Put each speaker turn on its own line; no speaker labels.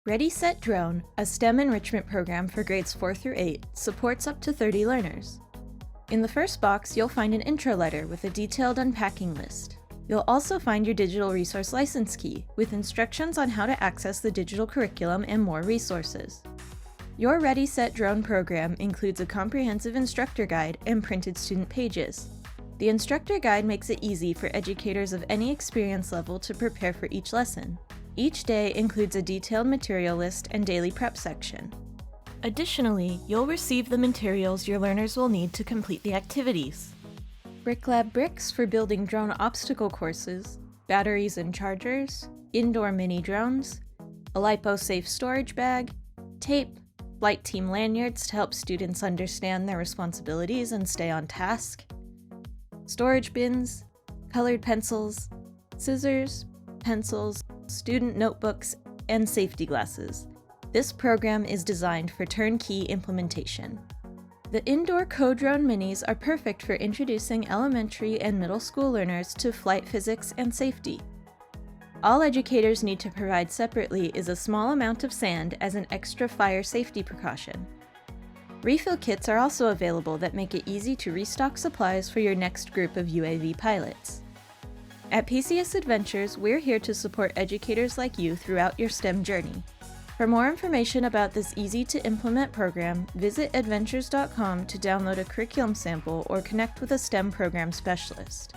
Ready Set Drone, a STEM enrichment program for grades 4 through 8, supports up to 30 learners. In the first box, you'll find an intro letter with a detailed unpacking list. You'll also find your digital resource license key, with instructions on how to access the digital curriculum and more resources. Your Ready Set Drone program includes a comprehensive instructor guide and printed student pages. The instructor guide makes it easy for educators of any experience level to prepare for each lesson. Each day includes a detailed material list and daily prep section. Additionally, you'll receive the materials your learners will need to complete the activities. Brick Lab bricks for building drone obstacle courses, batteries and chargers, indoor mini drones, a LiPo-safe storage bag, tape, flight team lanyards to help students understand their responsibilities and stay on task, storage bins, colored pencils, scissors, pencils, student notebooks, and safety glasses. This program is designed for turnkey implementation. The indoor co-drone minis are perfect for introducing elementary and middle school learners to flight physics and safety. All educators need to provide separately is a small amount of sand as an extra fire safety precaution. Refill kits are also available that make it easy to restock supplies for your next group of UAV pilots. At PCS Adventures, we're here to support educators like you throughout your STEM journey. For more information about this easy-to-implement program, visit adventures.com to download a curriculum sample or connect with a STEM program specialist.